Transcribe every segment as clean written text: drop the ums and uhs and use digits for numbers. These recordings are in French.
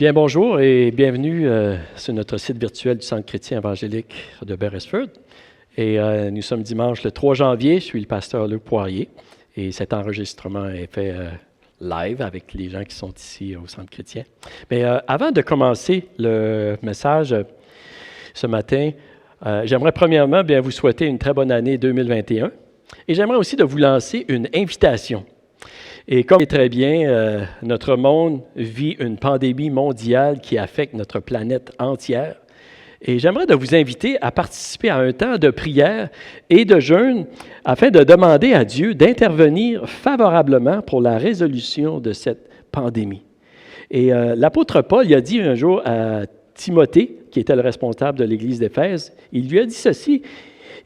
Bien, bonjour et bienvenue sur notre site virtuel du Centre chrétien évangélique de Beresford. Et nous sommes dimanche le 3 janvier, je suis le pasteur Luc Poirier et cet enregistrement est fait live avec les gens qui sont ici au Centre chrétien. Mais avant de commencer le message ce matin, j'aimerais premièrement bien vous souhaiter une très bonne année 2021 et j'aimerais aussi de vous lancer une invitation. Et comme très bien, notre monde vit une pandémie mondiale qui affecte notre planète entière. Et j'aimerais de vous inviter à participer à un temps de prière et de jeûne afin de demander à Dieu d'intervenir favorablement pour la résolution de cette pandémie. Et l'apôtre Paul, il a dit un jour à Timothée, qui était le responsable de l'Église d'Éphèse, il lui a dit ceci,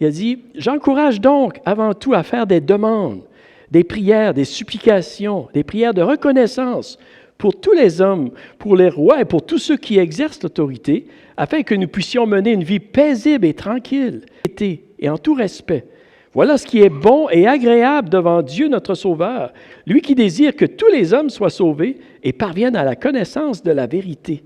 il a dit « J'encourage donc avant tout à faire des demandes, des prières, des supplications, des prières de reconnaissance pour tous les hommes, pour les rois et pour tous ceux qui exercent l'autorité, afin que nous puissions mener une vie paisible et tranquille, et en tout respect. Voilà ce qui est bon et agréable devant Dieu notre Sauveur, lui qui désire que tous les hommes soient sauvés et parviennent à la connaissance de la vérité.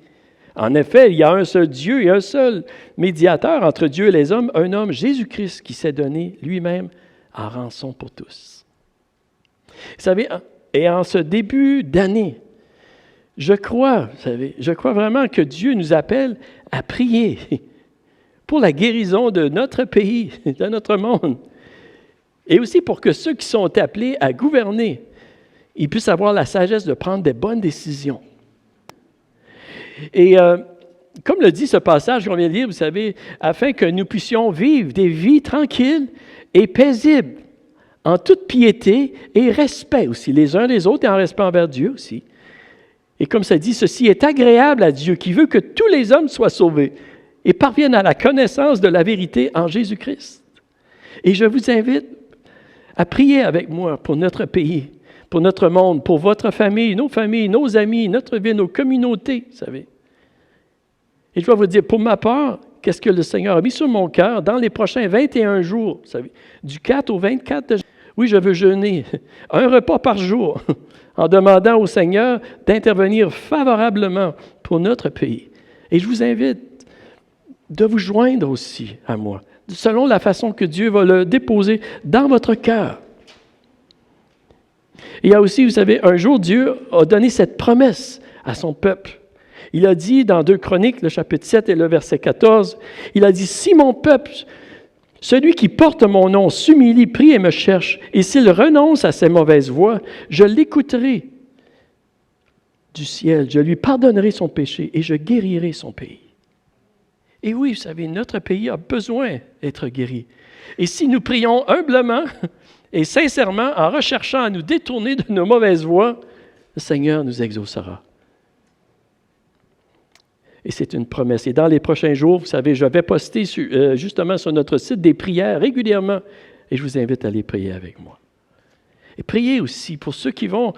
En effet, il y a un seul Dieu et un seul médiateur entre Dieu et les hommes, un homme, Jésus-Christ, qui s'est donné lui-même en rançon pour tous. » Vous savez, et en ce début d'année, je crois vraiment que Dieu nous appelle à prier pour la guérison de notre pays, de notre monde, et aussi pour que ceux qui sont appelés à gouverner, ils puissent avoir la sagesse de prendre des bonnes décisions. Et comme le dit ce passage qu'on vient de lire, vous savez, afin que nous puissions vivre des vies tranquilles et paisibles, en toute piété et respect aussi, les uns les autres et en respect envers Dieu aussi. Et comme ça dit, ceci est agréable à Dieu qui veut que tous les hommes soient sauvés et parviennent à la connaissance de la vérité en Jésus-Christ. Et je vous invite à prier avec moi pour notre pays, pour notre monde, pour votre famille, nos amis, notre vie, nos communautés, vous savez. Et je vais vous dire, pour ma part, qu'est-ce que le Seigneur a mis sur mon cœur dans les prochains 21 jours, vous savez, du 4 au 24 de janvier. Oui, je veux jeûner un repas par jour en demandant au Seigneur d'intervenir favorablement pour notre pays. Et je vous invite de vous joindre aussi à moi, selon la façon que Dieu va le déposer dans votre cœur. Il y a aussi, vous savez, un jour, Dieu a donné cette promesse à son peuple. Il a dit dans 2 Chroniques, le chapitre 7 et le verset 14, il a dit « Si mon peuple, celui qui porte mon nom, s'humilie, prie et me cherche, et s'il renonce à ses mauvaises voies, je l'écouterai du ciel, je lui pardonnerai son péché et je guérirai son pays. » Et oui, vous savez, notre pays a besoin d'être guéri. Et si nous prions humblement et sincèrement en recherchant à nous détourner de nos mauvaises voies, le Seigneur nous exaucera. Et c'est une promesse. Et dans les prochains jours, vous savez, je vais poster justement sur notre site des prières régulièrement. Et je vous invite à les prier avec moi. Et priez aussi pour ceux qui vont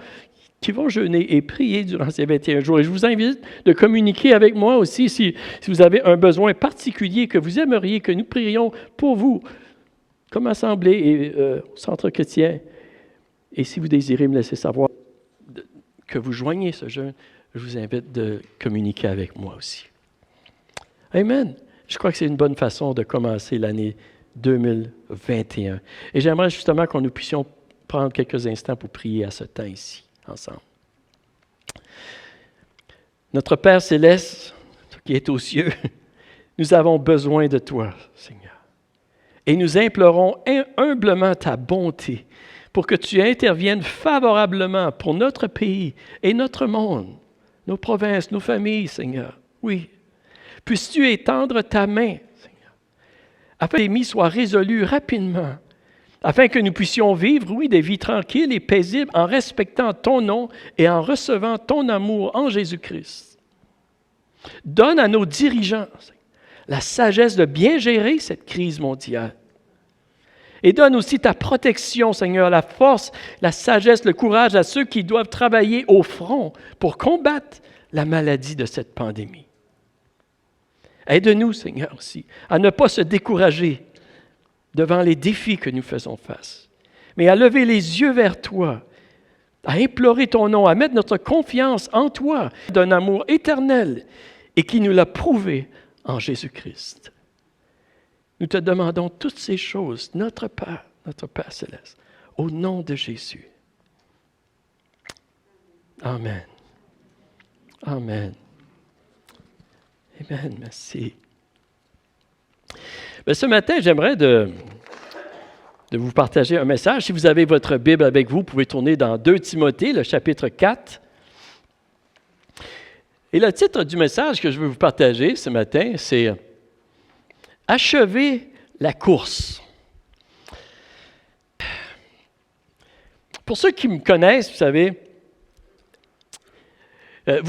jeûner et prier durant ces 21 jours. Et je vous invite de communiquer avec moi aussi si vous avez un besoin particulier que vous aimeriez que nous prions pour vous, comme assemblée et au Centre chrétien. Et si vous désirez me laisser savoir que vous joignez ce jeûne, je vous invite de communiquer avec moi aussi. Amen. Je crois que c'est une bonne façon de commencer l'année 2021. Et j'aimerais justement que nous puissions prendre quelques instants pour prier à ce temps ici, ensemble. Notre Père céleste, qui est aux cieux, nous avons besoin de toi, Seigneur. Et nous implorons humblement ta bonté pour que tu interviennes favorablement pour notre pays et notre monde. Nos provinces, nos familles, Seigneur. Oui. Puisses-tu étendre ta main, Seigneur, afin que l'ennemi soit résolu rapidement, afin que nous puissions vivre, oui, des vies tranquilles et paisibles en respectant ton nom et en recevant ton amour en Jésus-Christ. Donne à nos dirigeants, Seigneur, la sagesse de bien gérer cette crise mondiale. Et donne aussi ta protection, Seigneur, la force, la sagesse, le courage à ceux qui doivent travailler au front pour combattre la maladie de cette pandémie. Aide-nous, Seigneur, aussi, à ne pas se décourager devant les défis que nous faisons face, mais à lever les yeux vers toi à implorer ton nom, à mettre notre confiance en toi, d'un amour éternel et qui nous l'a prouvé en Jésus-Christ. Nous te demandons toutes ces choses, notre Père céleste, au nom de Jésus. Amen. Amen. Amen. Merci. Bien, ce matin, j'aimerais de vous partager un message. Si vous avez votre Bible avec vous, vous pouvez tourner dans 2 Timothée, le chapitre 4. Et le titre du message que je veux vous partager ce matin, c'est « Achever la course ». Pour ceux qui me connaissent, vous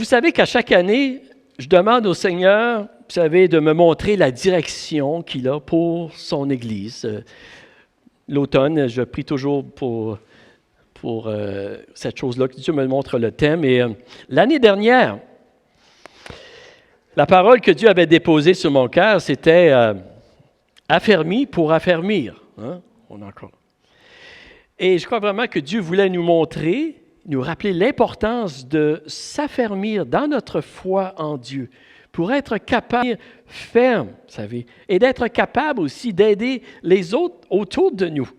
savez qu'à chaque année, je demande au Seigneur, vous savez, de me montrer la direction qu'il a pour son Église. L'automne, je prie toujours pour cette chose-là, que Dieu me montre le thème. Et l'année dernière, la parole que Dieu avait déposée sur mon cœur, c'était affermi pour affermir. Hein? On a encore. Et je crois vraiment que Dieu voulait nous montrer, nous rappeler l'importance de s'affermir dans notre foi en Dieu pour être capable, ferme, vous savez, et d'être capable aussi d'aider les autres autour de nous.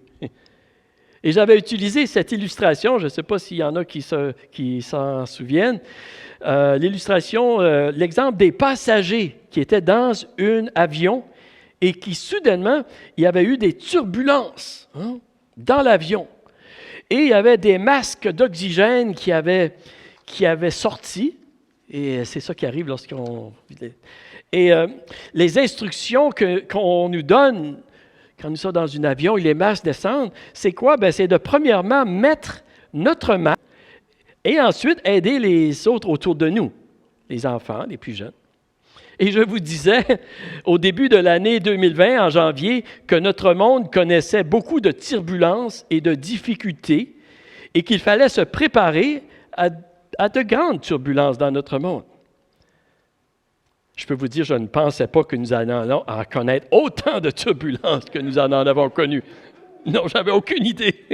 Et j'avais utilisé cette illustration, je ne sais pas s'il y en a qui s'en souviennent, l'illustration, l'exemple des passagers qui étaient dans un avion et qui, soudainement, il y avait eu des turbulences dans l'avion. Et il y avait des masques d'oxygène qui avaient sorti. Et c'est ça qui arrive lorsqu'on... Et les instructions qu'on nous donne quand nous sommes dans un avion et les masques descendent, c'est quoi? Bien, c'est de premièrement mettre notre masque et ensuite aider les autres autour de nous, les enfants, les plus jeunes. Et je vous disais, au début de l'année 2020, en janvier, que notre monde connaissait beaucoup de turbulences et de difficultés et qu'il fallait se préparer à de grandes turbulences dans notre monde. Je peux vous dire, je ne pensais pas que nous allions en connaître autant de turbulences que nous en avons connues. Non, j'avais aucune idée.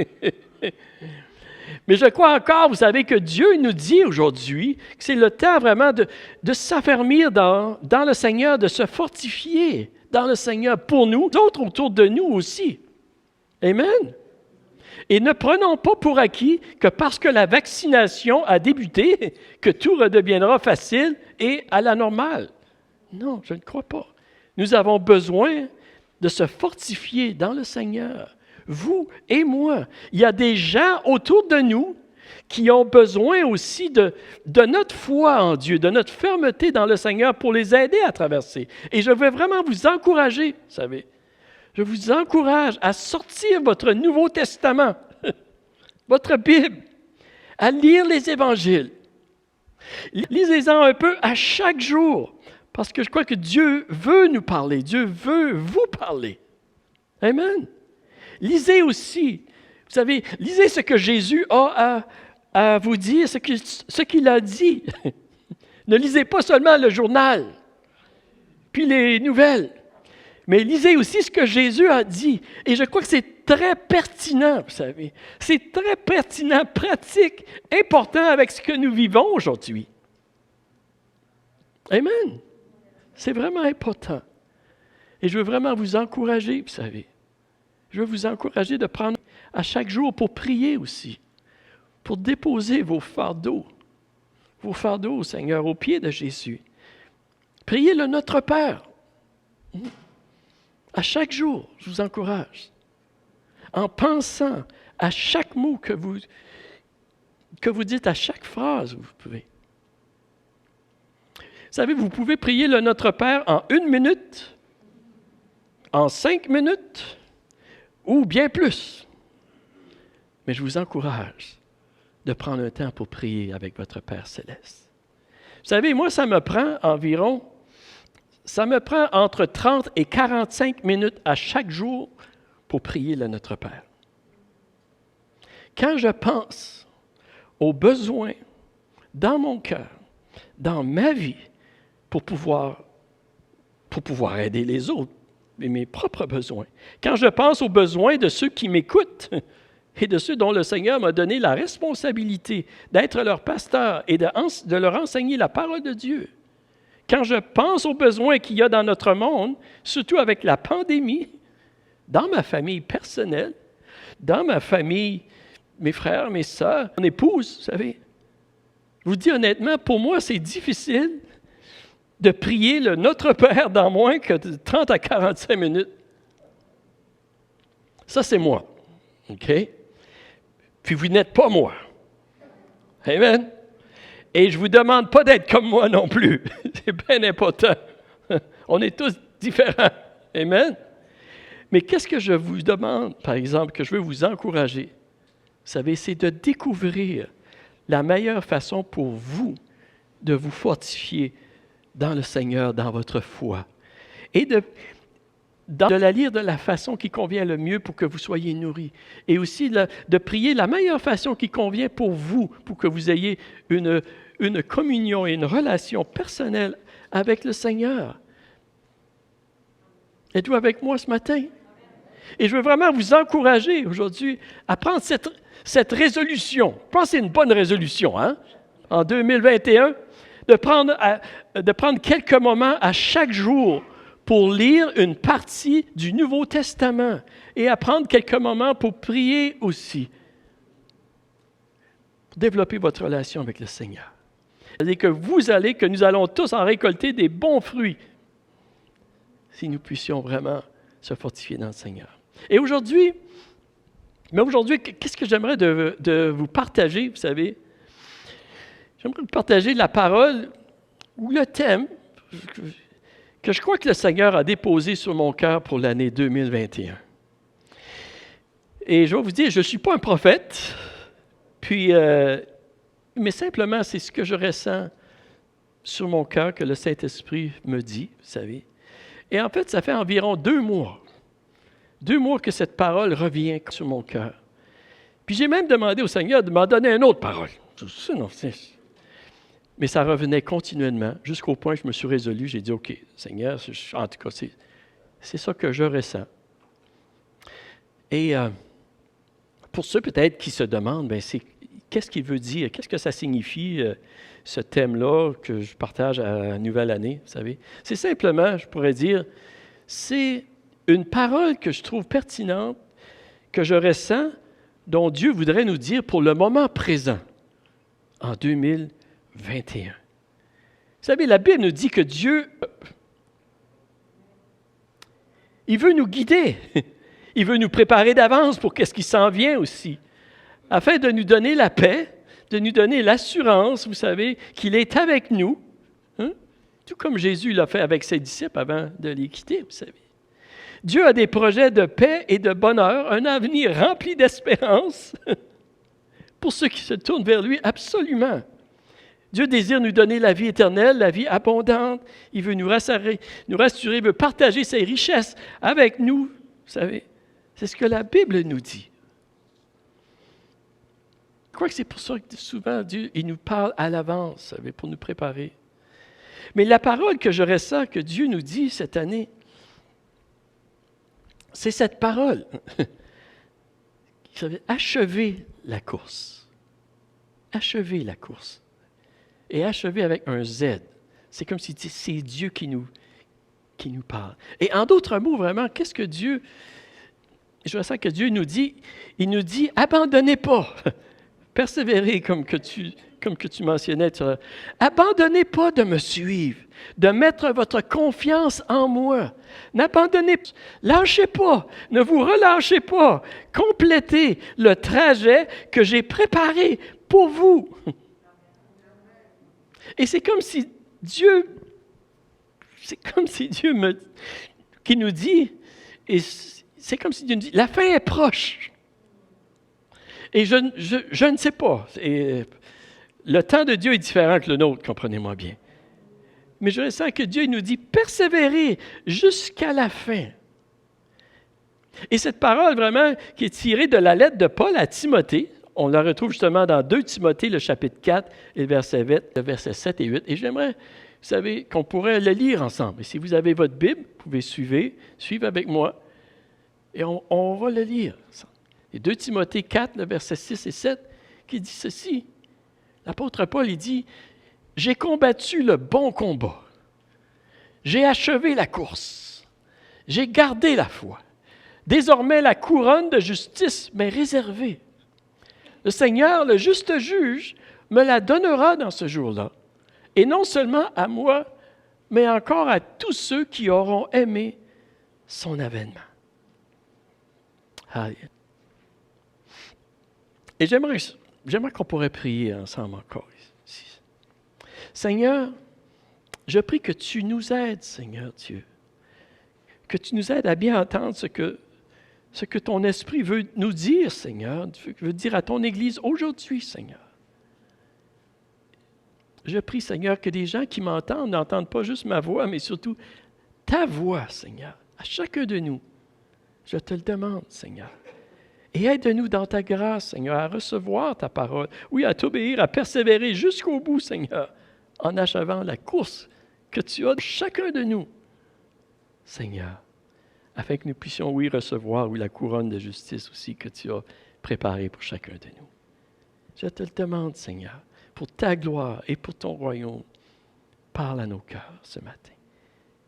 Mais je crois encore, vous savez, que Dieu nous dit aujourd'hui que c'est le temps vraiment de s'affermir dans le Seigneur, de se fortifier dans le Seigneur pour nous, d'autres autour de nous aussi. Amen. Et ne prenons pas pour acquis que parce que la vaccination a débuté, que tout redeviendra facile et à la normale. Non, je ne crois pas. Nous avons besoin de se fortifier dans le Seigneur. Vous et moi. Il y a des gens autour de nous qui ont besoin aussi de notre foi en Dieu, de notre fermeté dans le Seigneur pour les aider à traverser. Et je veux vraiment vous encourager, vous savez. Je vous encourage à sortir votre Nouveau Testament, votre Bible, à lire les Évangiles. Lisez-en un peu à chaque jour, parce que je crois que Dieu veut nous parler, Dieu veut vous parler. Amen. Lisez aussi, vous savez, lisez ce que Jésus a à vous dire, ce qu'il a dit. Ne lisez pas seulement le journal, puis les nouvelles, mais lisez aussi ce que Jésus a dit. Et je crois que c'est très pertinent, vous savez. C'est très pertinent, pratique, important avec ce que nous vivons aujourd'hui. Amen. C'est vraiment important. Et je veux vraiment vous encourager, vous savez. Je veux vous encourager de prendre à chaque jour pour prier aussi, pour déposer vos fardeaux au Seigneur, aux pieds de Jésus. Priez le Notre Père. À chaque jour, je vous encourage, en pensant à chaque mot que vous dites, à chaque phrase, vous pouvez. Vous savez, vous pouvez prier le Notre Père en 1 minute, en 5 minutes, ou bien plus. Mais je vous encourage de prendre un temps pour prier avec votre Père céleste. Vous savez, moi, ça me prend entre 30 et 45 minutes à chaque jour pour prier le Notre Père. Quand je pense aux besoins dans mon cœur, dans ma vie, pour pouvoir aider les autres, et mes propres besoins. Quand je pense aux besoins de ceux qui m'écoutent, et de ceux dont le Seigneur m'a donné la responsabilité d'être leur pasteur et de leur enseigner la parole de Dieu. Quand je pense aux besoins qu'il y a dans notre monde, surtout avec la pandémie, dans ma famille personnelle, dans ma famille, mes frères, mes sœurs, mon épouse, vous savez, je vous dis honnêtement, pour moi, c'est difficile de prier le Notre Père dans moins que 30 à 45 minutes. Ça, c'est moi. OK? Puis vous n'êtes pas moi. Amen? Et je ne vous demande pas d'être comme moi non plus. C'est bien important. On est tous différents. Amen? Mais qu'est-ce que je vous demande, par exemple, que je veux vous encourager? Vous savez, c'est de découvrir la meilleure façon pour vous de vous fortifier dans le Seigneur, dans votre foi. Et de la lire de la façon qui convient le mieux pour que vous soyez nourris. Et aussi de prier la meilleure façon qui convient pour vous, pour que vous ayez une communion et une relation personnelle avec le Seigneur. Êtes-vous avec moi ce matin? Et je veux vraiment vous encourager aujourd'hui à prendre cette résolution. Je pense que c'est une bonne résolution, hein? En 2021, de prendre quelques moments à chaque jour pour lire une partie du Nouveau Testament et à prendre quelques moments pour prier aussi, pour développer votre relation avec le Seigneur. C'est-à-dire que nous allons tous en récolter des bons fruits si nous puissions vraiment se fortifier dans le Seigneur. Et aujourd'hui, qu'est-ce que j'aimerais de vous partager, vous savez? J'aimerais vous partager la parole ou le thème que je crois que le Seigneur a déposé sur mon cœur pour l'année 2021. Et je vais vous dire, je ne suis pas un prophète, mais simplement, c'est ce que je ressens sur mon cœur que le Saint-Esprit me dit, vous savez. Et en fait, ça fait environ 2 mois. 2 mois que cette parole revient sur mon cœur. Puis j'ai même demandé au Seigneur de m'en donner une autre parole. Mais ça revenait continuellement, jusqu'au point que je me suis résolu. J'ai dit, OK, Seigneur, en tout cas, c'est ça que je ressens. Et pour ceux peut-être qui se demandent, qu'est-ce qu'il veut dire? Qu'est-ce que ça signifie, ce thème-là que je partage à la nouvelle année, vous savez? C'est simplement, je pourrais dire, c'est une parole que je trouve pertinente, que je ressens, dont Dieu voudrait nous dire pour le moment présent, en 2021. Vous savez, la Bible nous dit que Dieu, il veut nous guider. Il veut nous préparer d'avance pour qu'est-ce qui s'en vient aussi, afin de nous donner la paix, de nous donner l'assurance, vous savez, qu'il est avec nous, hein? Tout comme Jésus l'a fait avec ses disciples avant de les quitter, vous savez. Dieu a des projets de paix et de bonheur, un avenir rempli d'espérance pour ceux qui se tournent vers lui, absolument. Dieu désire nous donner la vie éternelle, la vie abondante. Il veut nous rassurer, il veut partager ses richesses avec nous, vous savez. C'est ce que la Bible nous dit. Je crois que c'est pour ça que souvent Dieu il nous parle à l'avance, vous savez, pour nous préparer. Mais la parole que je ressens que Dieu nous dit cette année, c'est cette parole. Achevez la course. Achevez la course. Et achever avec un Z. C'est comme si c'est Dieu qui nous parle. Et en d'autres mots, vraiment, qu'est-ce que Dieu... Je ressens que Dieu nous dit, il nous dit, abandonnez pas. Persévérez comme que tu mentionnais. Abandonnez pas de me suivre, de mettre votre confiance en moi. N'abandonnez pas, lâchez pas, ne vous relâchez pas. Complétez le trajet que j'ai préparé pour vous. Et c'est comme si Dieu qui nous dit, et c'est comme si Dieu nous dit, la fin est proche. Et je ne sais pas. Et le temps de Dieu est différent que le nôtre, comprenez-moi bien. Mais je ressens que Dieu nous dit, persévérez jusqu'à la fin. Et cette parole vraiment qui est tirée de la lettre de Paul à Timothée, on la retrouve justement dans 2 Timothée, le chapitre 4 et le verset 7 et 8. Et j'aimerais, vous savez, qu'on pourrait le lire ensemble. Et si vous avez votre Bible, vous pouvez suivre avec moi. Et on va le lire ensemble. Et 2 Timothée 4, le verset 6 et 7, qui dit ceci. L'apôtre Paul, il dit, « J'ai combattu le bon combat. J'ai achevé la course. J'ai gardé la foi. Désormais, la couronne de justice m'est réservée. Le Seigneur, le juste juge, me la donnera dans ce jour-là. Et non seulement à moi, mais encore à tous ceux qui auront aimé son avènement. » Alléluia. Et j'aimerais qu'on pourrait prier ensemble encore ici. Seigneur, je prie que tu nous aides, Seigneur Dieu, que tu nous aides à bien entendre ce que ton esprit veut nous dire, Seigneur, veut dire à ton Église aujourd'hui, Seigneur. Je prie, Seigneur, que des gens qui m'entendent n'entendent pas juste ma voix, mais surtout ta voix, Seigneur, à chacun de nous. Je te le demande, Seigneur. Et aide-nous dans ta grâce, Seigneur, à recevoir ta parole. Oui, à t'obéir, à persévérer jusqu'au bout, Seigneur, en achevant la course que tu as de chacun de nous, Seigneur, afin que nous puissions, oui, recevoir, oui, la couronne de justice aussi que tu as préparée pour chacun de nous. Je te le demande, Seigneur, pour ta gloire et pour ton royaume. Parle à nos cœurs ce matin.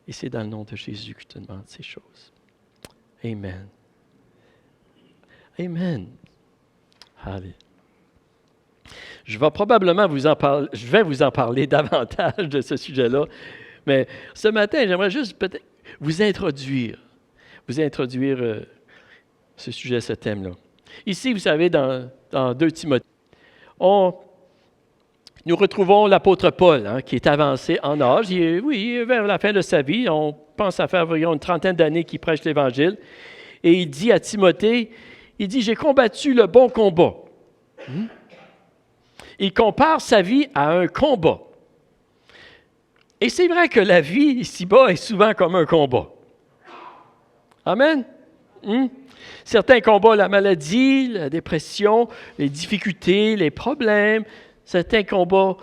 Et c'est dans le nom de Jésus que je te demande ces choses. Amen. Amen. Allez. Je vais probablement vous en parler davantage de ce sujet-là, mais ce matin, j'aimerais juste peut-être vous introduire ce sujet, ce thème-là. Ici, vous savez, dans 2 Timothée, nous retrouvons l'apôtre Paul, qui est avancé en âge. Il est vers la fin de sa vie. On pense à faire environ une trentaine d'années qu'il prêche l'Évangile. Et il dit à Timothée, il dit, « J'ai combattu le bon combat. » Il compare sa vie à un combat. Et c'est vrai que la vie ici-bas est souvent comme un combat. Amen? Certains combats, la maladie, la dépression, les difficultés, les problèmes. Certains combats,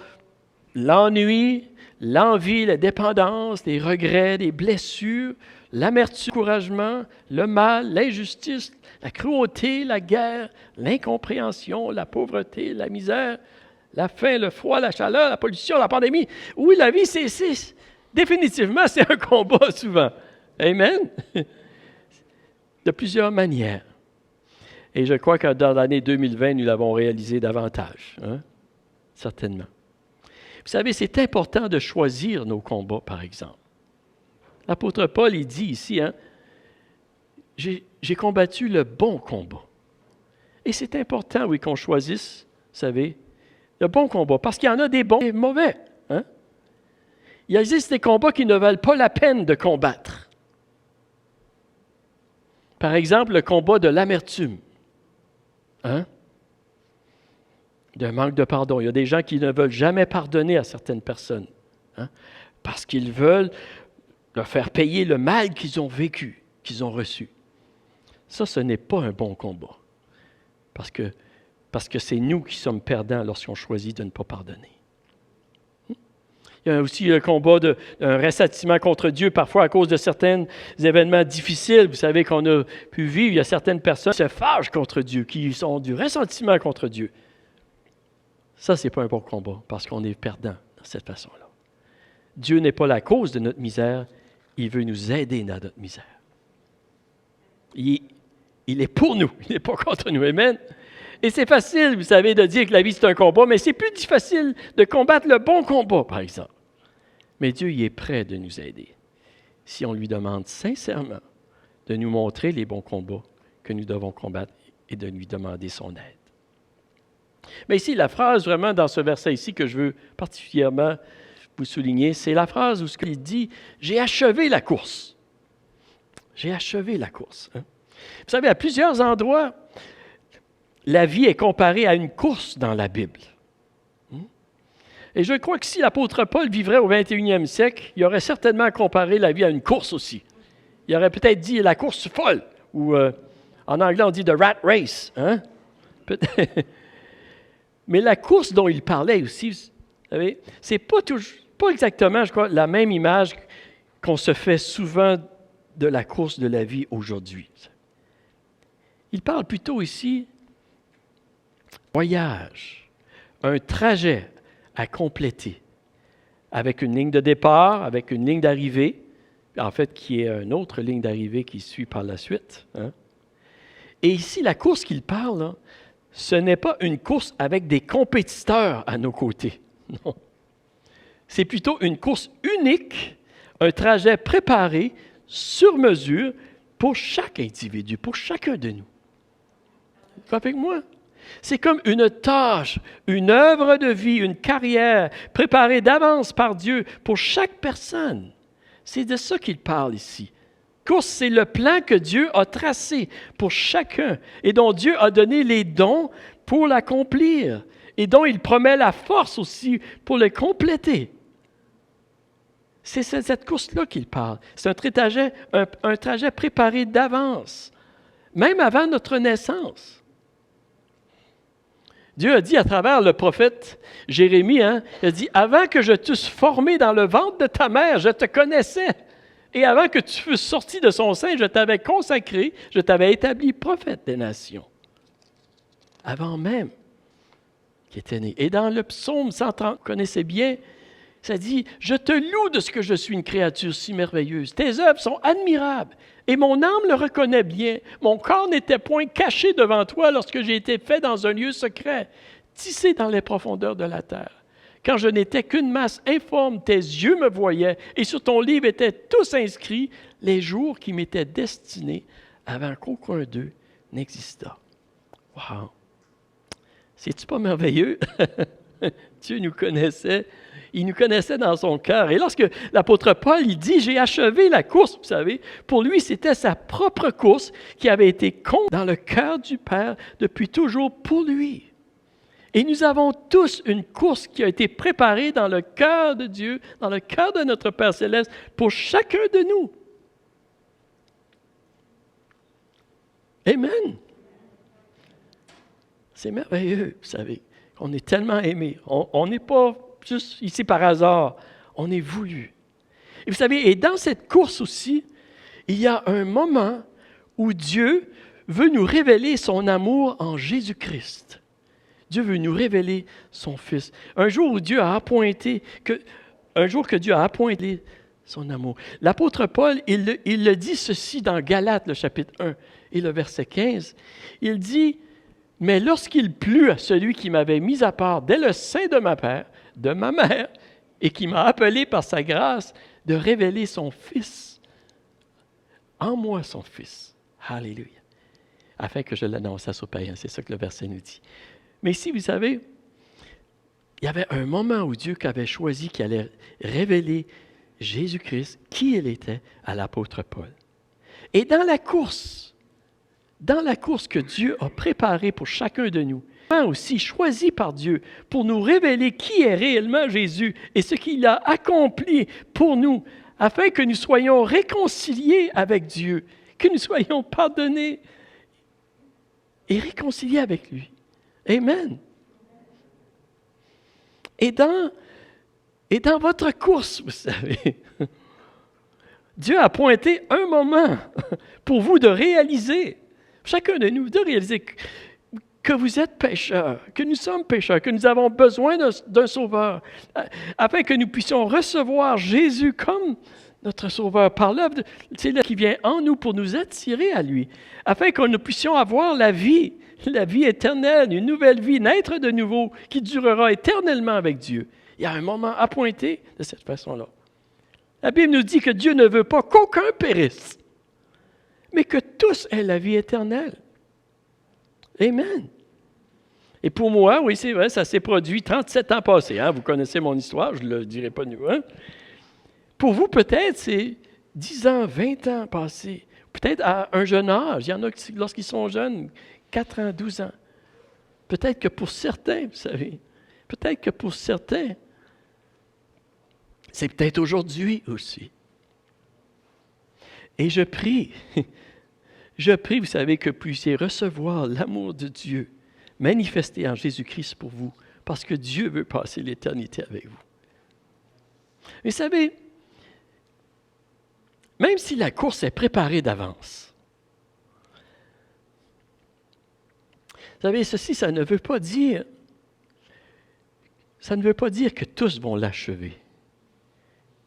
l'ennui, l'envie, la dépendance, les regrets, les blessures, l'amertume, le découragement, le mal, l'injustice, la cruauté, la guerre, l'incompréhension, la pauvreté, la misère, la faim, le froid, la chaleur, la pollution, la pandémie. Oui, la vie, définitivement, c'est un combat souvent. Amen? De plusieurs manières. Et je crois que dans l'année 2020, nous l'avons réalisé davantage. Certainement. Vous savez, c'est important de choisir nos combats, par exemple. L'apôtre Paul, il dit ici, j'ai combattu le bon combat. Et c'est important, oui, qu'on choisisse, vous savez, le bon combat, parce qu'il y en a des bons et des mauvais. Il existe des combats qui ne valent pas la peine de combattre. Par exemple, le combat de l'amertume. D'un manque de pardon. Il y a des gens qui ne veulent jamais pardonner à certaines personnes, parce qu'ils veulent leur faire payer le mal qu'ils ont vécu, qu'ils ont reçu. Ça, ce n'est pas un bon combat, parce que c'est nous qui sommes perdants lorsqu'on choisit de ne pas pardonner. Il y a aussi le combat d'un ressentiment contre Dieu, parfois à cause de certains événements difficiles. Vous savez qu'on a pu vivre, il y a certaines personnes qui se fâchent contre Dieu, qui ont du ressentiment contre Dieu. Ça, ce n'est pas un bon combat, parce qu'on est perdant de cette façon-là. Dieu n'est pas la cause de notre misère, il veut nous aider dans notre misère. Il est pour nous, il n'est pas contre nous. Amen. Et c'est facile, vous savez, de dire que la vie, c'est un combat, mais c'est plus difficile de combattre le bon combat, par exemple. Mais Dieu, il est prêt de nous aider. Si on lui demande sincèrement de nous montrer les bons combats que nous devons combattre et de lui demander son aide. Mais ici, la phrase vraiment dans ce verset ici que je veux particulièrement vous souligner, c'est la phrase où il dit « J'ai achevé la course ». J'ai achevé la course. Vous savez, à plusieurs endroits, la vie est comparée à une course dans la Bible. Et je crois que si l'apôtre Paul vivrait au 21e siècle, il aurait certainement comparé la vie à une course aussi. Il aurait peut-être dit la course folle, ou en anglais on dit the rat race. Mais la course dont il parlait aussi, vous savez, c'est pas exactement, je crois, la même image qu'on se fait souvent de la course de la vie aujourd'hui. Il parle plutôt ici voyage, un trajet à compléter, avec une ligne de départ, avec une ligne d'arrivée, en fait, qui est une autre ligne d'arrivée qui suit par la suite. Hein? Et ici, la course qu'il parle, là, ce n'est pas une course avec des compétiteurs à nos côtés. Non. C'est plutôt une course unique, un trajet préparé sur mesure pour chaque individu, pour chacun de nous. Vous avec moi? C'est comme une tâche, une œuvre de vie, une carrière préparée d'avance par Dieu pour chaque personne. C'est de ça qu'il parle ici. Course, c'est le plan que Dieu a tracé pour chacun et dont Dieu a donné les dons pour l'accomplir et dont il promet la force aussi pour le compléter. C'est cette course-là qu'il parle. C'est un trajet préparé d'avance, même avant notre naissance. Dieu a dit à travers le prophète Jérémie, il a dit « Avant que je t'eusse formé dans le ventre de ta mère, je te connaissais. Et avant que tu fusses sorti de son sein, je t'avais consacré, je t'avais établi prophète des nations. » Avant même qu'il était né. Et dans le psaume 130, vous connaissez bien, ça dit « Je te loue de ce que je suis une créature si merveilleuse. Tes œuvres sont admirables. Et mon âme le reconnaît bien. Mon corps n'était point caché devant toi lorsque j'ai été fait dans un lieu secret, tissé dans les profondeurs de la terre. Quand je n'étais qu'une masse informe, tes yeux me voyaient, et sur ton livre étaient tous inscrits les jours qui m'étaient destinés avant qu'aucun d'eux n'existât. » Wow! C'est-tu pas merveilleux? Dieu nous connaissait. Il nous connaissait dans son cœur. Et lorsque l'apôtre Paul, il dit « J'ai achevé la course », vous savez, pour lui, c'était sa propre course qui avait été conçue dans le cœur du Père depuis toujours pour lui. Et nous avons tous une course qui a été préparée dans le cœur de Dieu, dans le cœur de notre Père céleste, pour chacun de nous. Amen. C'est merveilleux, vous savez. On est tellement aimés. On n'est pas juste ici par hasard. On est voulu. Et vous savez, et dans cette course aussi, il y a un moment où Dieu veut nous révéler son amour en Jésus-Christ. Dieu veut nous révéler son Fils. Un jour que Dieu a appointé son amour. L'apôtre Paul, il le dit ceci dans Galates, le chapitre 1 et le verset 15. Il dit « Mais lorsqu'il plut à celui qui m'avait mis à part dès le sein de ma mère, et qui m'a appelé par sa grâce de révéler son Fils, en moi son Fils. » Alléluia. Afin que je l'annonçasse aux païens. C'est ça que le verset nous dit. Mais ici, vous savez, il y avait un moment où Dieu avait choisi qu'il allait révéler Jésus-Christ, qui il était, à l'apôtre Paul. Et dans la course que Dieu a préparée pour chacun de nous, aussi choisi par Dieu pour nous révéler qui est réellement Jésus et ce qu'il a accompli pour nous, afin que nous soyons réconciliés avec Dieu, que nous soyons pardonnés et réconciliés avec lui. Amen. Et dans votre course, vous savez, Dieu a pointé un moment pour vous de réaliser, chacun de nous, de réaliser que vous êtes pécheurs, que nous sommes pécheurs, que nous avons besoin d'un sauveur, afin que nous puissions recevoir Jésus comme notre sauveur par l'œuvre qui vient en nous pour nous attirer à lui, afin que nous puissions avoir la vie éternelle, une nouvelle vie, naître de nouveau, qui durera éternellement avec Dieu. Il y a un moment appointé de cette façon-là. La Bible nous dit que Dieu ne veut pas qu'aucun périsse, mais que tous aient la vie éternelle. Amen. Et pour moi, oui, c'est vrai, ça s'est produit 37 ans passés. Hein? Vous connaissez mon histoire, je ne le dirai pas nous. Hein? Pour vous, peut-être, c'est 10 ans, 20 ans passés. Peut-être à un jeune âge. Il y en a qui, lorsqu'ils sont jeunes, 4 ans, 12 ans. Peut-être que pour certains, vous savez, c'est peut-être aujourd'hui aussi. Et je prie, vous savez, que vous puissiez recevoir l'amour de Dieu manifesté en Jésus-Christ pour vous, parce que Dieu veut passer l'éternité avec vous. Mais vous savez, même si la course est préparée d'avance, Vous savez, ceci, ça ne veut pas dire que tous vont l'achever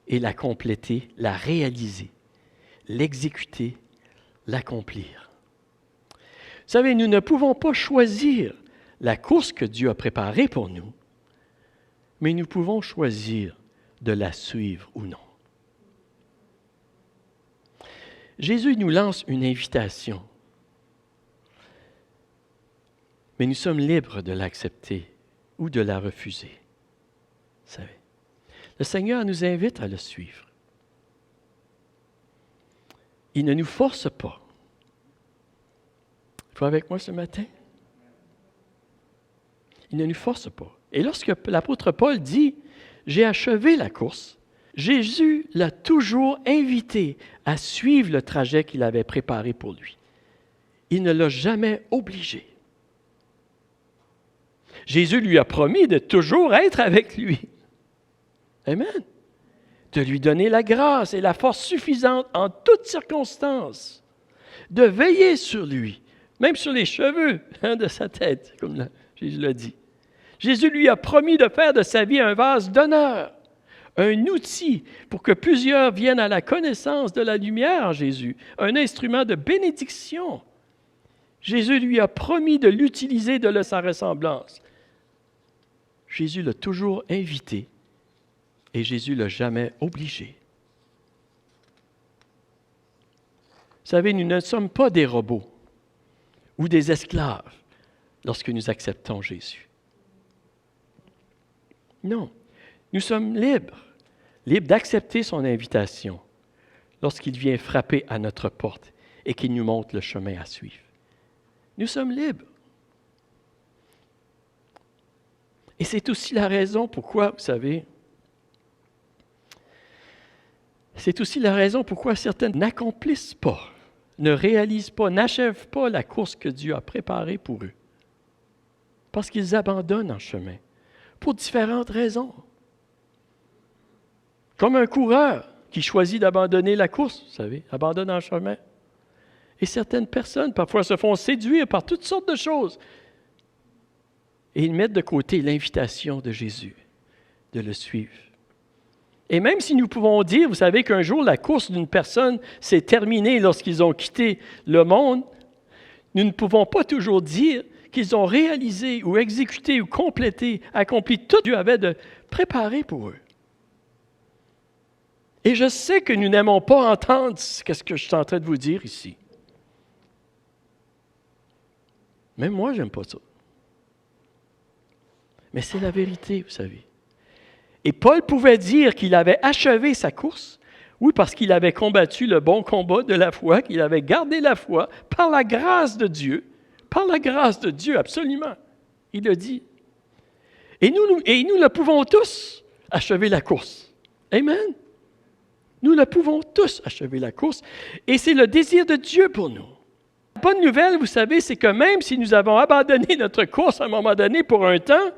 et la compléter, la réaliser, l'exécuter, l'accomplir. Vous savez, nous ne pouvons pas choisir la course que Dieu a préparée pour nous, mais nous pouvons choisir de la suivre ou non. Jésus nous lance une invitation, mais nous sommes libres de l'accepter ou de la refuser. Vous savez, le Seigneur nous invite à le suivre. Il ne nous force pas. Êtes-vous avec moi ce matin? Il ne nous force pas. Et lorsque l'apôtre Paul dit « J'ai achevé la course », Jésus l'a toujours invité à suivre le trajet qu'il avait préparé pour lui. Il ne l'a jamais obligé. Jésus lui a promis de toujours être avec lui. Amen. De lui donner la grâce et la force suffisante en toutes circonstances, de veiller sur lui, même sur les cheveux de sa tête, comme Jésus l'a dit. Jésus lui a promis de faire de sa vie un vase d'honneur, un outil pour que plusieurs viennent à la connaissance de la lumière en Jésus, un instrument de bénédiction. Jésus lui a promis de l'utiliser de sa ressemblance. Jésus l'a toujours invité et Jésus ne l'a jamais obligé. Vous savez, nous ne sommes pas des robots ou des esclaves lorsque nous acceptons Jésus. Non, nous sommes libres d'accepter son invitation lorsqu'il vient frapper à notre porte et qu'il nous montre le chemin à suivre. Nous sommes libres. Et c'est aussi la raison pourquoi, vous savez, c'est aussi la raison pourquoi certains n'accomplissent pas, ne réalisent pas, n'achèvent pas la course que Dieu a préparée pour eux. Parce qu'ils abandonnent en chemin, pour différentes raisons. Comme un coureur qui choisit d'abandonner la course, vous savez, abandonne en chemin. Et certaines personnes, parfois, se font séduire par toutes sortes de choses. Et ils mettent de côté l'invitation de Jésus de le suivre. Et même si nous pouvons dire, vous savez qu'un jour, la course d'une personne s'est terminée lorsqu'ils ont quitté le monde, nous ne pouvons pas toujours dire qu'ils ont réalisé ou exécuté ou complété, accompli tout ce que Dieu avait de préparé pour eux. Et je sais que nous n'aimons pas entendre ce que je suis en train de vous dire ici. Même moi, je n'aime pas ça. Mais c'est la vérité, vous savez. Et Paul pouvait dire qu'il avait achevé sa course, oui, parce qu'il avait combattu le bon combat de la foi, qu'il avait gardé la foi par la grâce de Dieu. Par la grâce de Dieu, absolument. Il le dit. Et nous le pouvons tous achever la course. Amen. Nous le pouvons tous achever la course. Et c'est le désir de Dieu pour nous. La bonne nouvelle, vous savez, c'est que même si nous avons abandonné notre course à un moment donné pour un temps,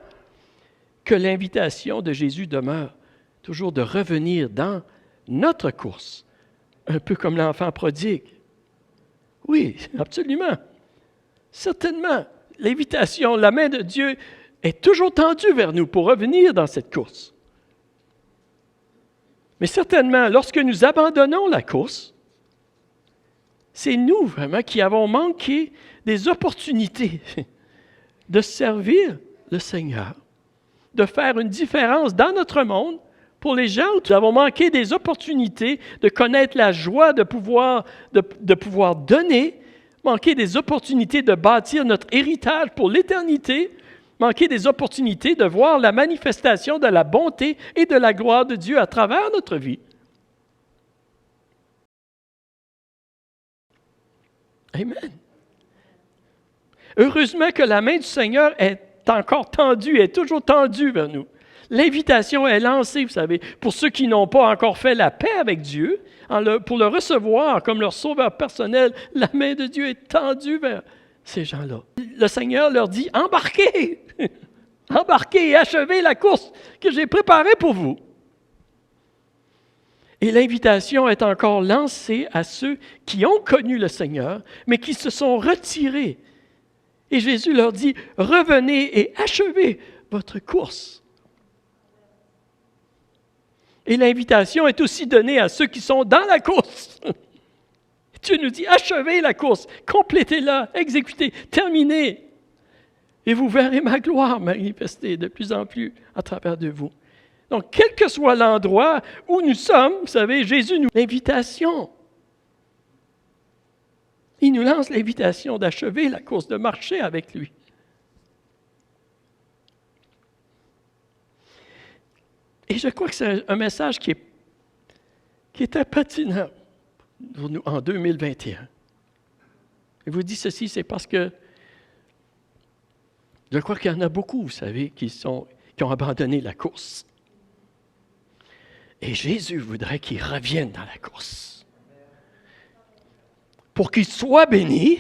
que l'invitation de Jésus demeure toujours de revenir dans notre course, un peu comme l'enfant prodigue. Oui, absolument. Certainement, l'invitation, la main de Dieu est toujours tendue vers nous pour revenir dans cette course. Mais certainement, lorsque nous abandonnons la course, c'est nous vraiment qui avons manqué des opportunités de servir le Seigneur, de faire une différence dans notre monde pour les gens. Nous avons manqué des opportunités de connaître la joie de pouvoir donner, manqué des opportunités de bâtir notre héritage pour l'éternité, manquer des opportunités de voir la manifestation de la bonté et de la gloire de Dieu à travers notre vie. Amen. Heureusement que la main du Seigneur est encore tendue, est toujours tendue vers nous. L'invitation est lancée, vous savez, pour ceux qui n'ont pas encore fait la paix avec Dieu, pour le recevoir comme leur sauveur personnel, la main de Dieu est tendue vers ces gens-là. Le Seigneur leur dit, embarquez, embarquez et achevez la course que j'ai préparée pour vous. Et l'invitation est encore lancée à ceux qui ont connu le Seigneur, mais qui se sont retirés Et Jésus leur dit, « Revenez et achevez votre course. » Et l'invitation est aussi donnée à ceux qui sont dans la course. Dieu nous dit, achevez la course, complétez-la, exécutez, terminez. Et vous verrez ma gloire manifester de plus en plus à travers de vous. Donc, quel que soit l'endroit où nous sommes, vous savez, Jésus nous l'invitation. Il nous lance l'invitation d'achever la course, de marcher avec lui. Et je crois que c'est un message qui est pertinent pour nous en 2021. Je vous dis ceci, c'est parce que je crois qu'il y en a beaucoup, vous savez, qui ont abandonné la course. Et Jésus voudrait qu'ils reviennent dans la course. Pour qu'ils soient bénis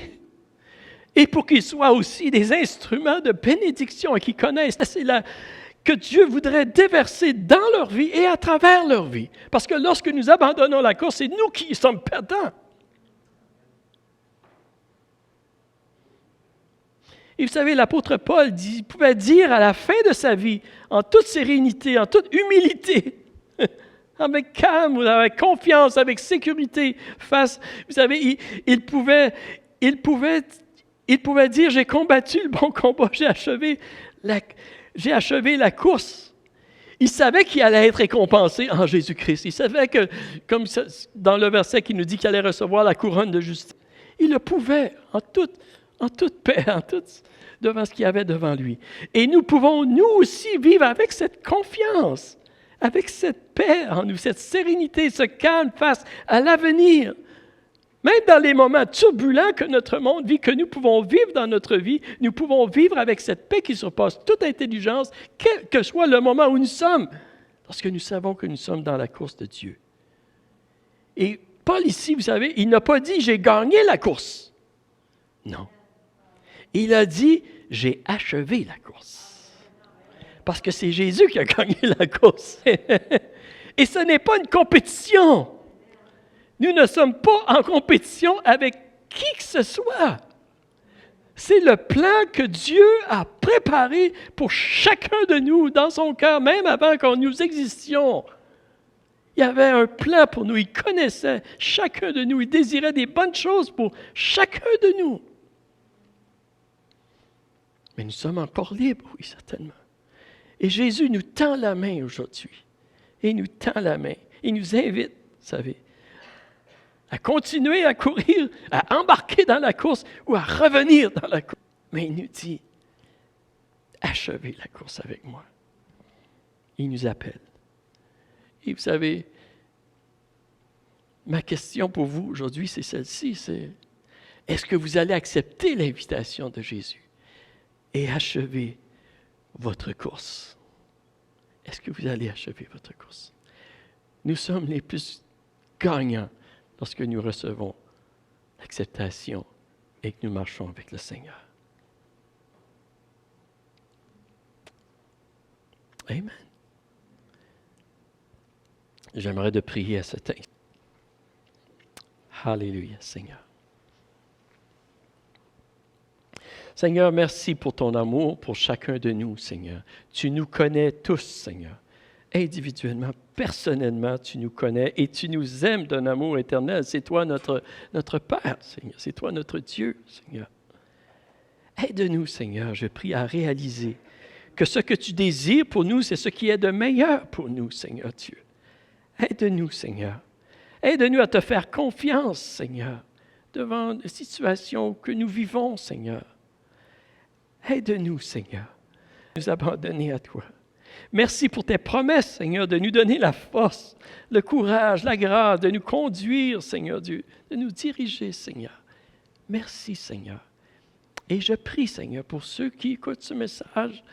et pour qu'ils soient aussi des instruments de bénédiction et qu'ils connaissent. C'est là que Dieu voudrait déverser dans leur vie et à travers leur vie. Parce que lorsque nous abandonnons la course, c'est nous qui sommes perdants. Et vous savez, l'apôtre Paul pouvait dire à la fin de sa vie, en toute sérénité, en toute humilité, avec calme, avec confiance, avec sécurité, vous savez, il pouvait dire, j'ai combattu le bon combat, j'ai achevé la course. Il savait qu'il allait être récompensé en Jésus-Christ. Il savait que, comme dans le verset qui nous dit qu'il allait recevoir la couronne de justice, il le pouvait en toute paix, devant ce qu'il y avait devant lui. Et nous pouvons, nous aussi, vivre avec cette confiance, avec cette paix en nous, cette sérénité, ce calme face à l'avenir. Même dans les moments turbulents que notre monde vit, que nous pouvons vivre dans notre vie, nous pouvons vivre avec cette paix qui surpasse toute intelligence, quel que soit le moment où nous sommes, parce que nous savons que nous sommes dans la course de Dieu. Et Paul ici, vous savez, il n'a pas dit « j'ai gagné la course ». Non. Il a dit « j'ai achevé la course ». Parce que c'est Jésus qui a gagné la course. Et ce n'est pas une compétition. Nous ne sommes pas en compétition avec qui que ce soit. C'est le plan que Dieu a préparé pour chacun de nous dans son cœur, même avant que nous existions. Il y avait un plan pour nous. Il connaissait chacun de nous. Il désirait des bonnes choses pour chacun de nous. Mais nous sommes encore libres, oui, certainement. Et Jésus nous tend la main aujourd'hui. Il nous tend la main. Il nous invite, vous savez, à continuer à courir, à embarquer dans la course ou à revenir dans la course. Mais il nous dit, achevez la course avec moi. Il nous appelle. Et vous savez, ma question pour vous aujourd'hui, c'est celle-ci, c'est est-ce que vous allez accepter l'invitation de Jésus et achever votre course? Est-ce que vous allez achever votre course? Nous sommes les plus gagnants lorsque nous recevons l'acceptation et que nous marchons avec le Seigneur. Amen. J'aimerais de prier à cet instant. Alléluia, Seigneur. Seigneur, merci pour ton amour pour chacun de nous, Seigneur. Tu nous connais tous, Seigneur. Individuellement, personnellement, tu nous connais et tu nous aimes d'un amour éternel. C'est toi notre Père, Seigneur. C'est toi notre Dieu, Seigneur. Aide-nous, Seigneur, je prie, à réaliser que ce que tu désires pour nous, c'est ce qui est de meilleur pour nous, Seigneur Dieu. Aide-nous, Seigneur. Aide-nous à te faire confiance, Seigneur, devant les situations que nous vivons, Seigneur. Aide-nous, Seigneur, à nous abandonner à toi. Merci pour tes promesses, Seigneur, de nous donner la force, le courage, la grâce, de nous conduire, Seigneur Dieu, de nous diriger, Seigneur. Merci, Seigneur. Et je prie, Seigneur, pour ceux qui écoutent ce message,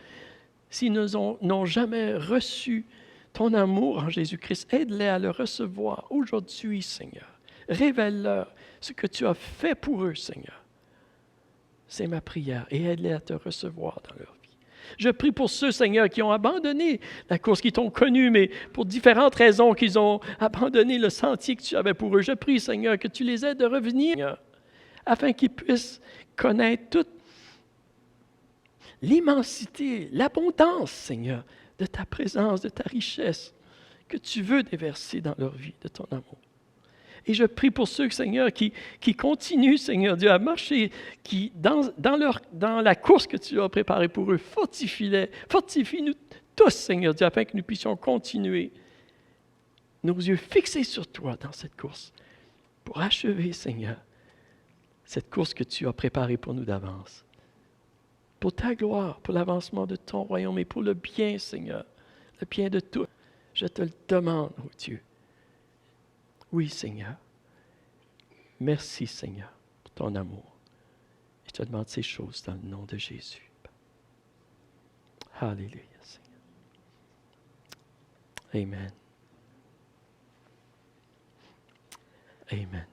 s'ils n'ont jamais reçu ton amour en Jésus-Christ, aide-les à le recevoir aujourd'hui, Seigneur. Révèle-leur ce que tu as fait pour eux, Seigneur. C'est ma prière et aide-les à te recevoir dans leur vie. Je prie pour ceux, Seigneur, qui ont abandonné la course, qui t'ont connu, mais pour différentes raisons, qu'ils ont abandonné le sentier que tu avais pour eux. Je prie, Seigneur, que tu les aides à revenir, Seigneur, afin qu'ils puissent connaître l'immensité, l'abondance, Seigneur, de ta présence, de ta richesse que tu veux déverser dans leur vie, de ton amour. Et je prie pour ceux, Seigneur, qui continuent, Seigneur Dieu, à marcher, qui, dans la course que tu as préparée pour eux, fortifie-nous tous, Seigneur Dieu, afin que nous puissions continuer nos yeux fixés sur toi dans cette course, pour achever, Seigneur, cette course que tu as préparée pour nous d'avance. Pour ta gloire, pour l'avancement de ton royaume et pour le bien, Seigneur, le bien de tous. Je te le demande, oh Dieu. Oui, Seigneur. Merci, Seigneur, pour ton amour. Je te demande ces choses dans le nom de Jésus. Alléluia, Seigneur. Amen. Amen.